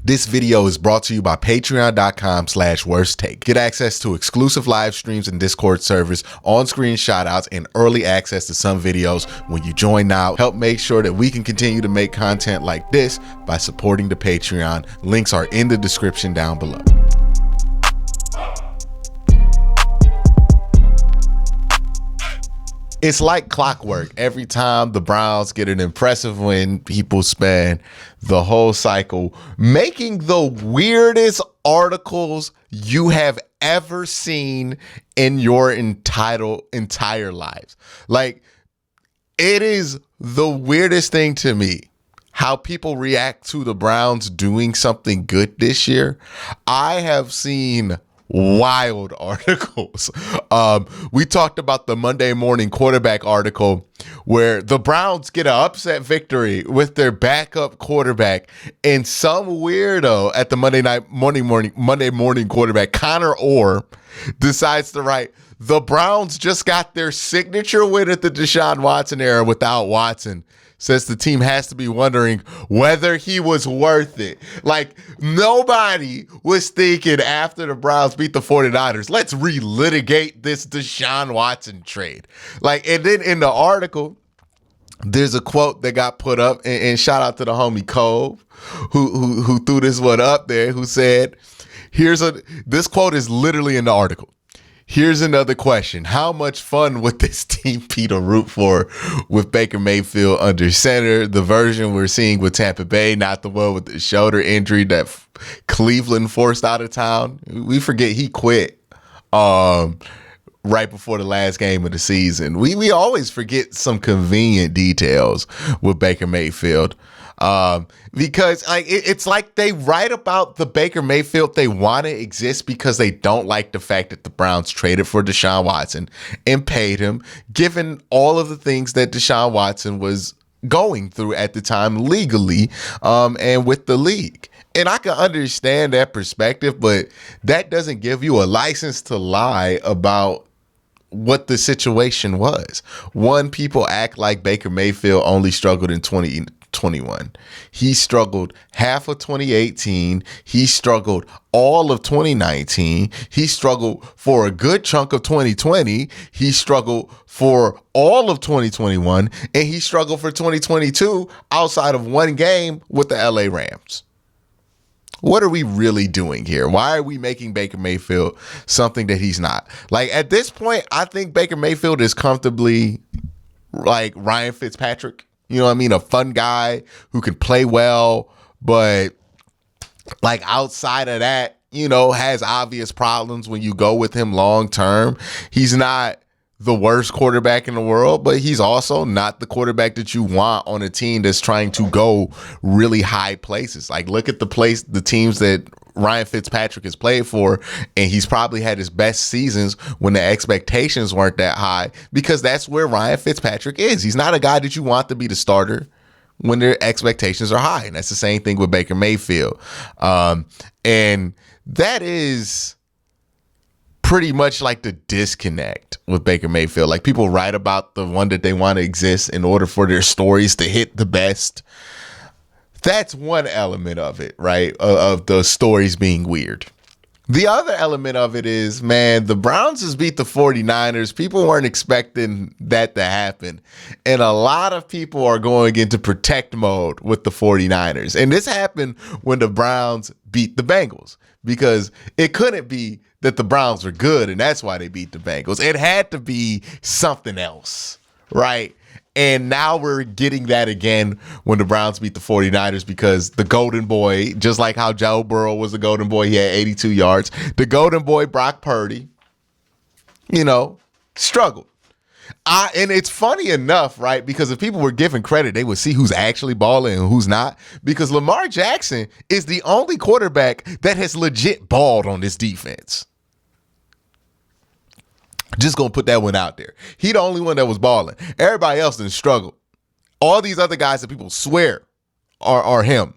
This video is brought to you by patreon.com/worsttake. Get access to exclusive live streams and Discord servers, on-screen shoutouts, and early access to some videos when you join now. Help make sure that we can continue to make content like this by supporting the Patreon. Links are in the description down below. It's like clockwork. Every time the Browns get an impressive win, people spend the whole cycle making the weirdest articles you have ever seen in your entire lives. Like, it is the weirdest thing to me how people react to the Browns doing something good this year. I have seen wild articles. We talked about the Monday Morning Quarterback article where the Browns get an upset victory with their backup quarterback, and some weirdo at the Monday Morning Quarterback, Connor Orr, decides to write, "The Browns just got their signature win at the Deshaun Watson era without Watson. Says the team has to be wondering whether he was worth it." Like, nobody was thinking after the Browns beat the 49ers, let's relitigate this Deshaun Watson trade. Like, and then in the article, there's a quote that got put up, and shout out to the homie Cove, who threw this one up there, who said, this quote is literally in the article. "Here's another question. How much fun would this team be to root for with Baker Mayfield under center? The version we're seeing with Tampa Bay, not the one with the shoulder injury that Cleveland forced out of town." We forget he quit right before the last game of the season. We always forget some convenient details with Baker Mayfield. Because like it's like they write about the Baker Mayfield they want to exist because they don't like the fact that the Browns traded for Deshaun Watson and paid him, given all of the things that Deshaun Watson was going through at the time legally and with the league. And I can understand that perspective, but that doesn't give you a license to lie about what the situation was. One, people act like Baker Mayfield only struggled in 2021. He struggled half of 2018. He struggled all of 2019. He struggled for a good chunk of 2020. He struggled for all of 2021. And he struggled for 2022 outside of one game with the LA Rams. What are we really doing here? Why are we making Baker Mayfield something that he's not? Like, at this point, I think Baker Mayfield is comfortably like Ryan Fitzpatrick. You know what I mean? A fun guy who can play well, but like outside of that, you know, has obvious problems when you go with him long term. He's not the worst quarterback in the world, but he's also not the quarterback that you want on a team that's trying to go really high places. Like, look at the teams that Ryan Fitzpatrick has played for, and he's probably had his best seasons when the expectations weren't that high, because that's where Ryan Fitzpatrick is. He's not a guy that you want to be the starter when their expectations are high. And that's the same thing with Baker Mayfield. And that is pretty much like the disconnect with Baker Mayfield. Like, people write about the one that they want to exist in order for their stories to hit the best. That's one element of it, right? Of the stories being weird. The other element of it is, man, the Browns just beat the 49ers. People weren't expecting that to happen. And a lot of people are going into protect mode with the 49ers. And this happened when the Browns beat the Bengals, because it couldn't be that the Browns were good and that's why they beat the Bengals. It had to be something else, right? And now we're getting that again when the Browns beat the 49ers, because the golden boy, just like how Joe Burrow was the golden boy, he had 82 yards. The golden boy, Brock Purdy, you know, struggled. And it's funny enough, right? Because if people were given credit, they would see who's actually balling and who's not. Because Lamar Jackson is the only quarterback that has legit balled on this defense. Just gonna put that one out there. He the only one that was balling. Everybody else didn't struggle. All these other guys that people swear are him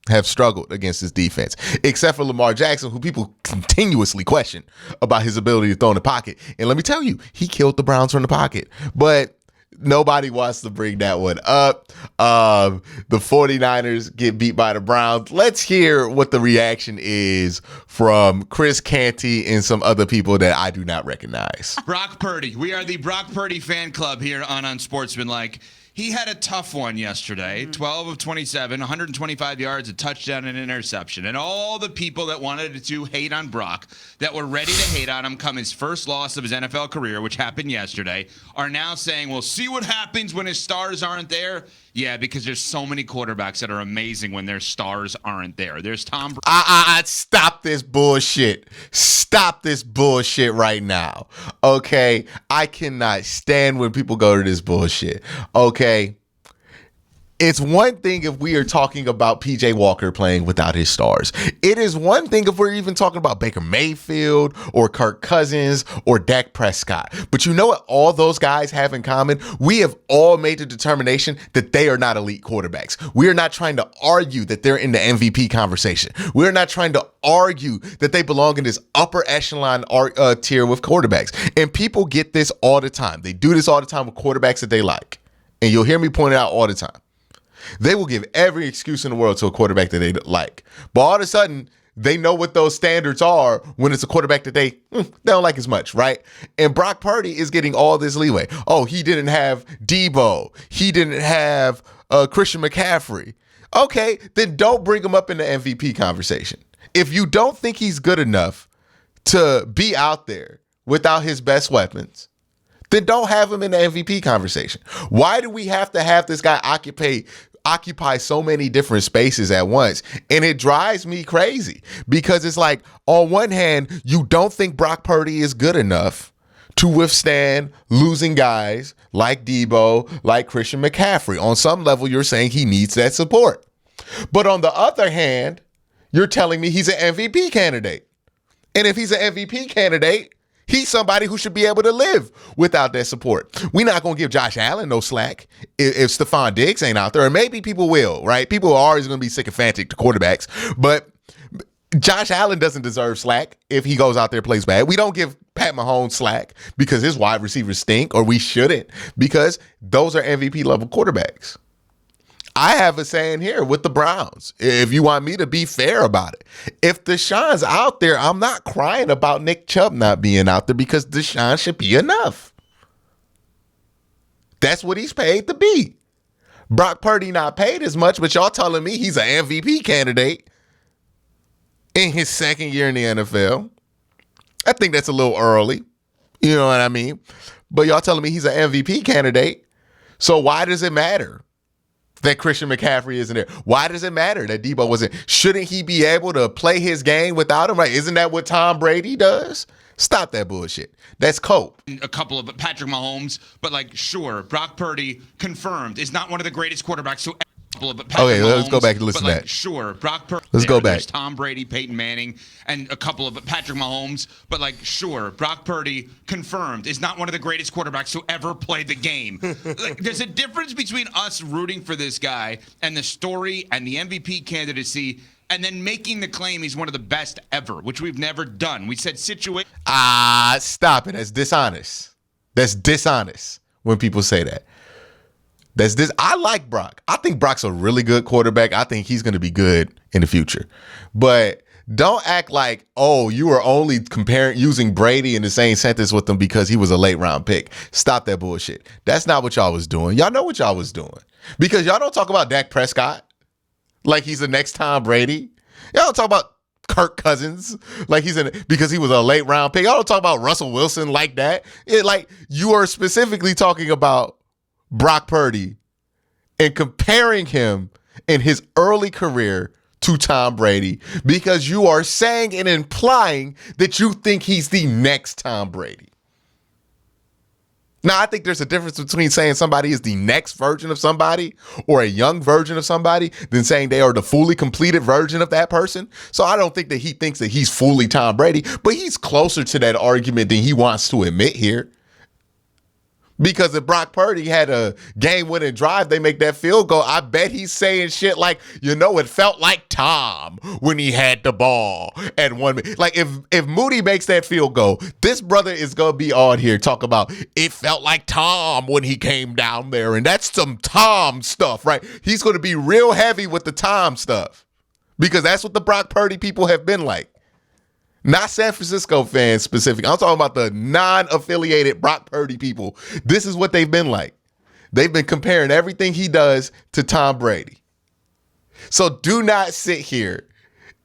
have struggled against his defense, except for Lamar Jackson, who people continuously question about his ability to throw in the pocket. And let me tell you, he killed the Browns from the pocket. But Nobody wants to bring that one up. The 49ers get beat by the Browns. Let's hear what the reaction is from Chris Canty and some other people that I do not recognize. Brock Purdy. We are the Brock Purdy fan club here on Unsportsmanlike. He had a tough one yesterday, 12 of 27, 125 yards, a touchdown, and an interception. And all the people that wanted to hate on Brock, that were ready to hate on him come his first loss of his NFL career, which happened yesterday, are now saying, well, see what happens when his stars aren't there? Yeah, because there's so many quarterbacks that are amazing when their stars aren't there. There's Tom Brady. Stop this bullshit. Stop this bullshit right now. Okay? I cannot stand when people go to this bullshit. Okay? It's one thing if we are talking about PJ Walker playing without his stars. It is one thing if we're even talking about Baker Mayfield or Kirk Cousins or Dak Prescott. But you know what all those guys have in common? We have all made the determination that they are not elite quarterbacks. We are not trying to argue that they're in the MVP conversation. We're not trying to argue that they belong in this upper echelon tier with quarterbacks. And people get this all the time. They do this all the time with quarterbacks that they like. And you'll hear me point it out all the time. They will give every excuse in the world to a quarterback that they like. But all of a sudden, they know what those standards are when it's a quarterback that they don't like as much, right? And Brock Purdy is getting all this leeway. Oh, he didn't have Debo. He didn't have Christian McCaffrey. Okay, then don't bring him up in the MVP conversation. If you don't think he's good enough to be out there without his best weapons, then don't have him in the MVP conversation. Why do we have to have this guy occupy so many different spaces at once? And it drives me crazy because it's like, on one hand, you don't think Brock Purdy is good enough to withstand losing guys like Debo, like Christian McCaffrey. On some level, you're saying he needs that support. But on the other hand, you're telling me he's an MVP candidate. And if he's an MVP candidate, he's somebody who should be able to live without that support. We're not going to give Josh Allen no slack if Stephon Diggs ain't out there. Or maybe people will, right? People are always going to be sycophantic to quarterbacks. But Josh Allen doesn't deserve slack if he goes out there and plays bad. We don't give Pat Mahomes slack because his wide receivers stink, or we shouldn't, because those are MVP level quarterbacks. I have a saying here with the Browns, if you want me to be fair about it. If Deshaun's out there, I'm not crying about Nick Chubb not being out there because Deshaun should be enough. That's what he's paid to be. Brock Purdy not paid as much, but y'all telling me he's an MVP candidate in his second year in the NFL. I think that's a little early. You know what I mean? But y'all telling me he's an MVP candidate. So why does it matter that Christian McCaffrey isn't there? Why does it matter that Debo wasn't? Shouldn't he be able to play his game without him? Right? Isn't that what Tom Brady does? Stop that bullshit. That's cope. A couple of Patrick Mahomes, but sure, Brock Purdy confirmed is not one of the greatest quarterbacks who. Okay, let's go back and listen to that. Sure, Brock Purdy. Let's go back. There's Tom Brady, Peyton Manning, and a couple of Patrick Mahomes. But sure, Brock Purdy confirmed is not one of the greatest quarterbacks who ever played the game. There's a difference between us rooting for this guy and the story and the MVP candidacy, and then making the claim he's one of the best ever, which we've never done. We said situation. Stop it. That's dishonest. That's dishonest when people say that. I like Brock. I think Brock's a really good quarterback. I think he's going to be good in the future. But don't act like, oh, you are only using Brady in the same sentence with him because he was a late round pick. Stop that bullshit. That's not what y'all was doing. Y'all know what y'all was doing. Because y'all don't talk about Dak Prescott like he's the next Tom Brady. Y'all don't talk about Kirk Cousins like because he was a late round pick. Y'all don't talk about Russell Wilson like that. You are specifically talking about Brock Purdy and comparing him in his early career to Tom Brady because you are saying and implying that you think he's the next Tom Brady. Now, I think there's a difference between saying somebody is the next version of somebody or a young version of somebody than saying they are the fully completed version of that person. So I don't think that he thinks that he's fully Tom Brady, but he's closer to that argument than he wants to admit here. Because if Brock Purdy had a game-winning drive, they make that field goal. I bet he's saying shit like, it felt like Tom when he had the ball at 1 minute. Like if Moody makes that field goal, this brother is gonna be on here talk about it felt like Tom when he came down there, and that's some Tom stuff, right? He's gonna be real heavy with the Tom stuff because that's what the Brock Purdy people have been like. Not San Francisco fans specific. I'm talking about the non-affiliated Brock Purdy people. This is what they've been like. They've been comparing everything he does to Tom Brady. So do not sit here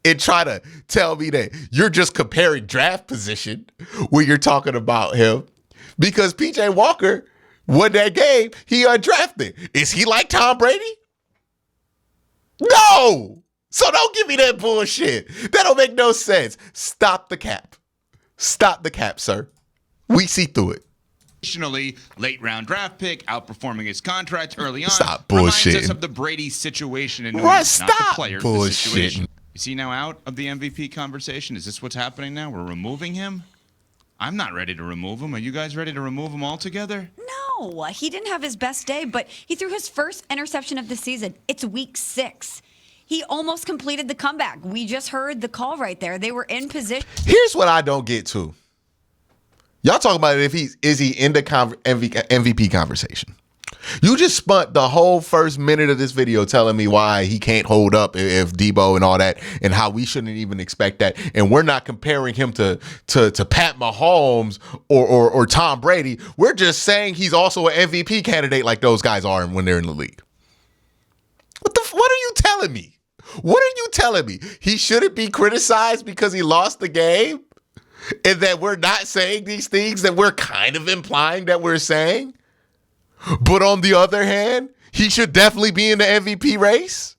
and try to tell me that you're just comparing draft position when you're talking about him. Because PJ Walker won that game, he undrafted. Is he like Tom Brady? No! So don't give me that bullshit. That don't make no sense. Stop the cap. Stop the cap, sir. We see through it. Additionally, late round draft pick, outperforming his contract early on. Stop reminds bullshitting. us of the Brady situation in New Right, England, stop not the player, the bullshitting. situation. Is he now out of the MVP conversation? Is this what's happening now? We're removing him? I'm not ready to remove him. Are you guys ready to remove him altogether? No, he didn't have his best day, but he threw his first interception of the season. It's week 6. He almost completed the comeback. We just heard the call right there. They were in position. Here's what I don't get to. Y'all talking about if is he in the MVP conversation. You just spent the whole first minute of this video telling me why he can't hold up if Debo and all that, and how we shouldn't even expect that. And we're not comparing him to Pat Mahomes or Tom Brady. We're just saying he's also an MVP candidate like those guys are when they're in the league. What are you telling me? What are you telling me? He shouldn't be criticized because he lost the game? And that we're not saying these things that we're kind of implying that we're saying? But on the other hand, he should definitely be in the MVP race?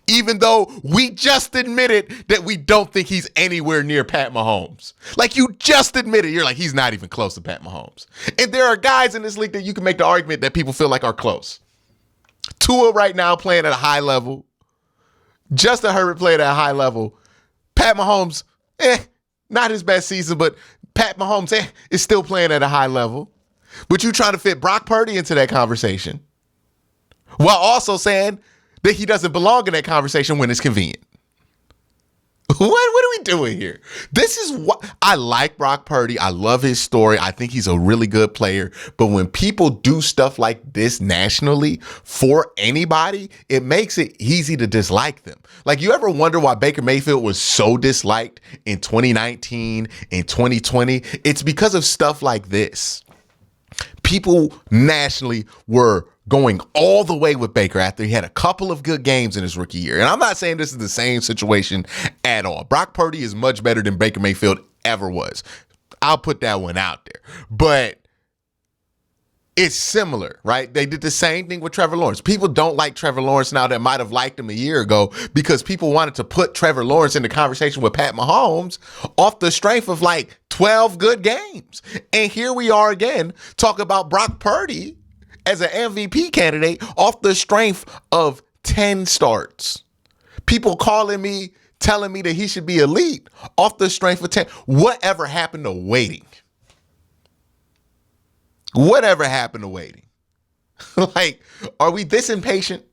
Even though we just admitted that we don't think he's anywhere near Pat Mahomes. Like, you just admitted, you're like, he's not even close to Pat Mahomes. And there are guys in this league that you can make the argument that people feel like are close. Tua right now playing at a high level. Justin Herbert playing at a high level. Pat Mahomes, not his best season, but Pat Mahomes is still playing at a high level. But you trying to fit Brock Purdy into that conversation while also saying that he doesn't belong in that conversation when it's convenient. What are we doing here? This is what I like Brock Purdy. I love his story. I think he's a really good player. But when people do stuff like this nationally for anybody, it makes it easy to dislike them. Like, you ever wonder why Baker Mayfield was so disliked in 2019 and 2020? It's because of stuff like this. People nationally were going all the way with Baker after he had a couple of good games in his rookie year. And I'm not saying this is the same situation at all. Brock Purdy is much better than Baker Mayfield ever was. I'll put that one out there. But it's similar, right? They did the same thing with Trevor Lawrence. People don't like Trevor Lawrence now that might have liked him a year ago because people wanted to put Trevor Lawrence in the conversation with Pat Mahomes off the strength of like 12 good games. And here we are again talking about Brock Purdy as an MVP candidate off the strength of 10 starts. People calling me, telling me that he should be elite off the strength of 10. Whatever happened to waiting? Whatever happened to waiting? Like, are we this impatient?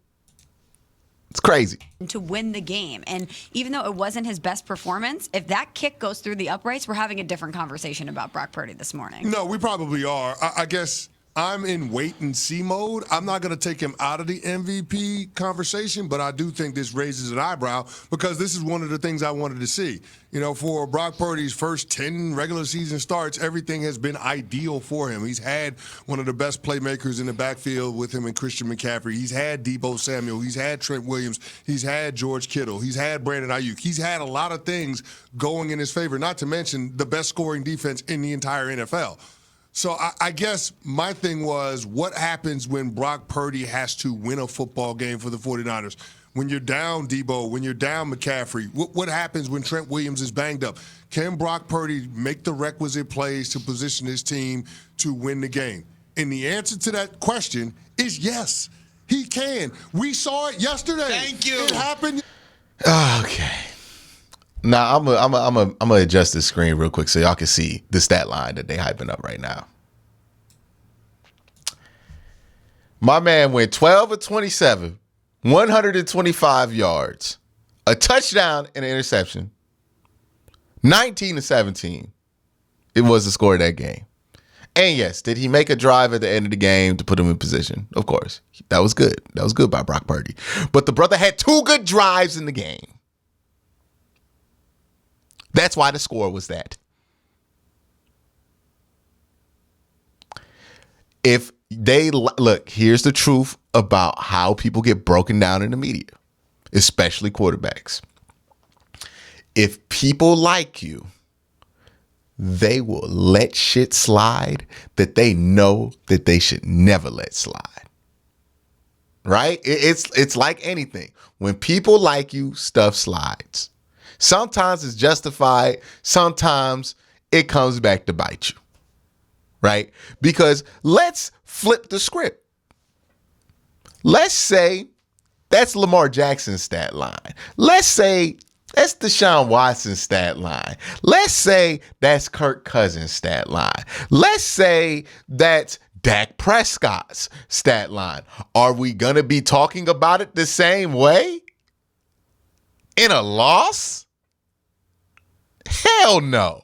It's crazy. To win the game. And even though it wasn't his best performance, if that kick goes through the uprights, we're having a different conversation about Brock Purdy this morning. No, we probably are. I guess I'm in wait and see mode. I'm not going to take him out of the MVP conversation, but I do think this raises an eyebrow because this is one of the things I wanted to see. You know, for Brock Purdy's first 10 regular season starts, everything has been ideal for him. He's had one of the best playmakers in the backfield with him and Christian McCaffrey. He's had Debo Samuel. He's had Trent Williams. He's had George Kittle. He's had Brandon Ayuk. He's had a lot of things going in his favor, not to mention the best scoring defense in the entire NFL. So I guess my thing was, what happens when Brock Purdy has to win a football game for the 49ers? When you're down Debo, when you're down McCaffrey, what happens when Trent Williams is banged up? Can Brock Purdy make the requisite plays to position his team to win the game? And the answer to that question is yes, he can. We saw it yesterday. Thank you. It happened. Okay. Now I'm gonna adjust this screen real quick so y'all can see the stat line that they hyping up right now. My man went 12 of 27, 125 yards, a touchdown and an interception. 19 to 17. It was the score of that game. And yes, did he make a drive at the end of the game to put him in position? Of course. That was good. That was good by Brock Purdy. But the brother had 2 good drives in the game. That's why the score was that. If they look, here's the truth about how people get broken down in the media, especially quarterbacks. If people like you, they will let shit slide that they know that they should never let slide. Right? It's like anything. When people like you, stuff slides. Sometimes it's justified. Sometimes it comes back to bite you. Right? Because let's flip the script. Let's say that's Lamar Jackson's stat line. Let's say that's Deshaun Watson's stat line. Let's say that's Kirk Cousins' stat line. Let's say that's Dak Prescott's stat line. Are we going to be talking about it the same way? In a loss? Hell no.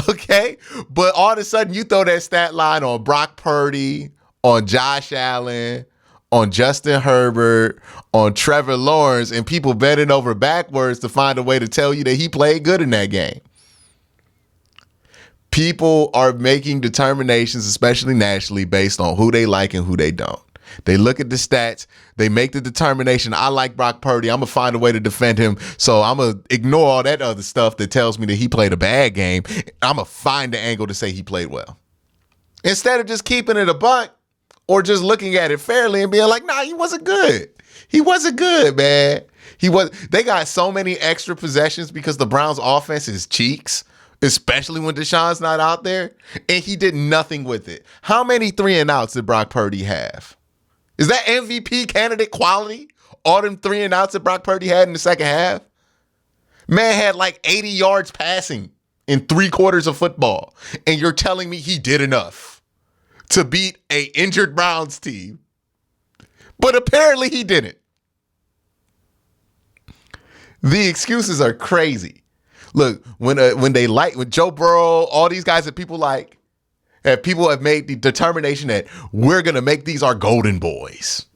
Okay? But all of a sudden you throw that stat line on Brock Purdy, on Josh Allen, on Justin Herbert, on Trevor Lawrence, and people bending over backwards to find a way to tell you that he played good in that game. People are making determinations, especially nationally, based on who they like and who they don't. They look at the stats. They make the determination, I like Brock Purdy. I'm going to find a way to defend him. So I'm going to ignore all that other stuff that tells me that he played a bad game. I'm going to find the angle to say he played well. Instead of just keeping it a buck or just looking at it fairly and being like, nah, he wasn't good. He wasn't good, man. They got so many extra possessions because the Browns offense is cheeks, especially when Deshaun's not out there, and he did nothing with it. How many 3-and-outs did Brock Purdy have? Is that MVP candidate quality? All them 3-and-outs that Brock Purdy had in the second half? Man had like 80 yards passing in 3 quarters of football, and you're telling me he did enough to beat a injured Browns team. But apparently he didn't. The excuses are crazy. Look, when Joe Burrow, all these guys that people like, that people have made the determination that we're going to make these our golden boys.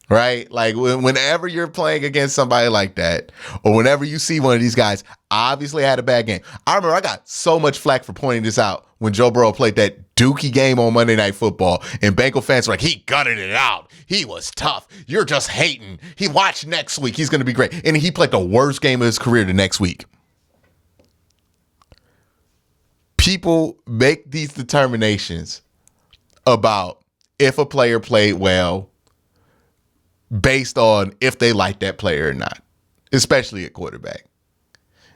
Right? Like whenever you're playing against somebody like that, or whenever you see one of these guys obviously had a bad game. I remember I got so much flack for pointing this out when Joe Burrow played that dookie game on Monday Night Football, and Bengal fans were like, he gutted it out. He was tough. You're just hating. He watched next week. He's going to be great. And he played the worst game of his career the next week. People make these determinations about if a player played well based on if they like that player or not, especially at quarterback.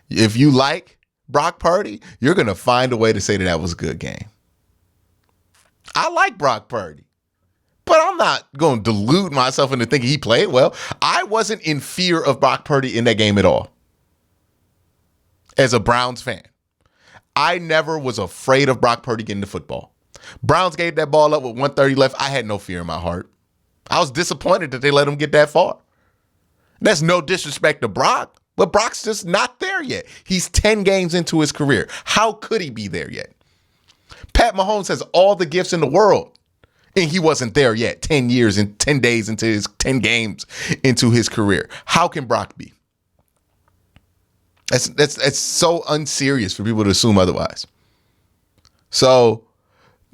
If you like Brock Purdy, you're going to find a way to say that was a good game. I like Brock Purdy, but I'm not going to delude myself into thinking he played well. I wasn't in fear of Brock Purdy in that game at all. As a Browns fan, I never was afraid of Brock Purdy getting the football. Browns gave that ball up with 1:30 left. I had no fear in my heart. I was disappointed that they let him get that far. That's no disrespect to Brock, but Brock's just not there yet. He's 10 games into his career. How could he be there yet? Pat Mahomes has all the gifts in the world, and he wasn't there yet 10 years and 10 days into his 10 games into his career. How can Brock be? That's so unserious for people to assume otherwise. So,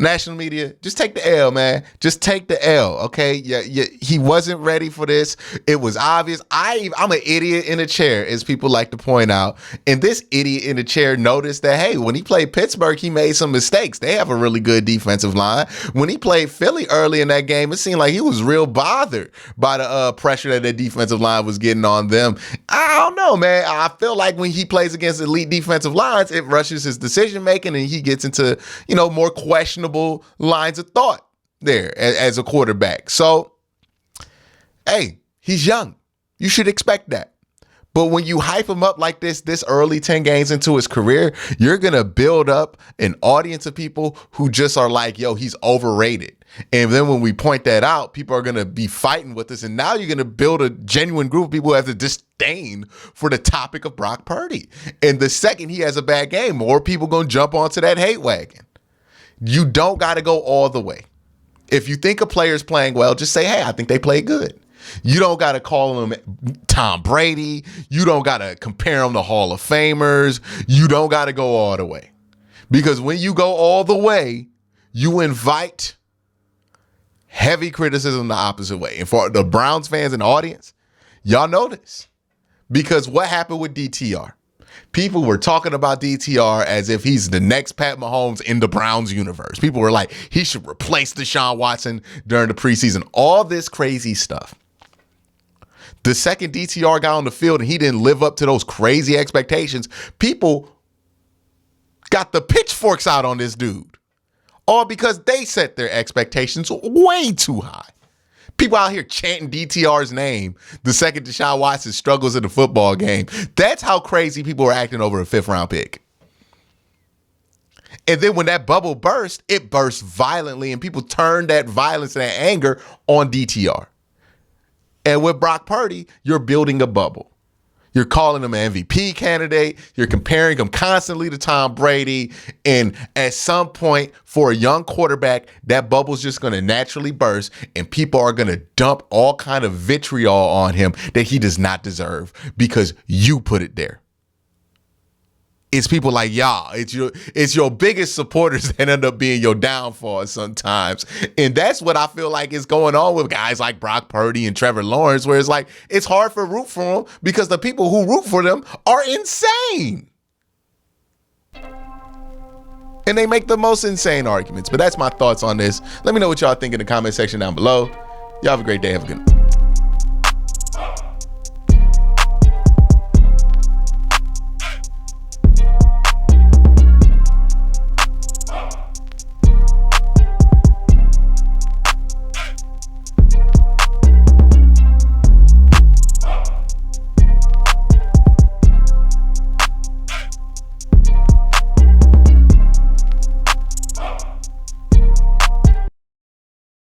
national media, just take the L, man. Just take the L, okay? Yeah, he wasn't ready for this. It was obvious. I'm an idiot in a chair, as people like to point out. And this idiot in the chair noticed that, hey, when he played Pittsburgh, he made some mistakes. They have a really good defensive line. When he played Philly early in that game, it seemed like he was real bothered by the pressure that defensive line was getting on them. I don't know, man. I feel like when he plays against elite defensive lines, it rushes his decision making and he gets into, more questionable lines of thought there as a quarterback. So, hey, he's young. You should expect that. But when you hype him up like this early 10 games into his career, you're going to build up an audience of people who just are like, yo, he's overrated. And then when we point that out, people are going to be fighting with us. And now you're going to build a genuine group of people who have a disdain for the topic of Brock Purdy. And the second he has a bad game, more people going to jump onto that hate wagon. You don't got to go all the way. If you think a player's playing well, just say, hey, I think they play good. You don't got to call him Tom Brady. You don't got to compare him to Hall of Famers. You don't got to go all the way. Because when you go all the way, you invite heavy criticism the opposite way. And for the Browns fans in the audience, y'all know this. Because what happened with DTR? People were talking about DTR as if he's the next Pat Mahomes in the Browns universe. People were like, he should replace Deshaun Watson during the preseason. All this crazy stuff. The second DTR got on the field and he didn't live up to those crazy expectations, people got the pitchforks out on this dude. All because they set their expectations way too high. People out here chanting DTR's name the second Deshaun Watson struggles in the football game. That's how crazy people were acting over a 5th-round pick. And then when that bubble burst, it burst violently, and people turned that violence and that anger on DTR. And with Brock Purdy, you're building a bubble. You're calling him an MVP candidate. You're comparing him constantly to Tom Brady. And at some point, for a young quarterback, that bubble's just going to naturally burst, and people are going to dump all kind of vitriol on him that he does not deserve because you put it there. It's people like y'all. It's your biggest supporters that end up being your downfall sometimes. And that's what I feel like is going on with guys like Brock Purdy and Trevor Lawrence, where it's like it's hard to root for them because the people who root for them are insane. And they make the most insane arguments. But that's my thoughts on this. Let me know what y'all think in the comment section down below. Y'all have a great day. Have a good one.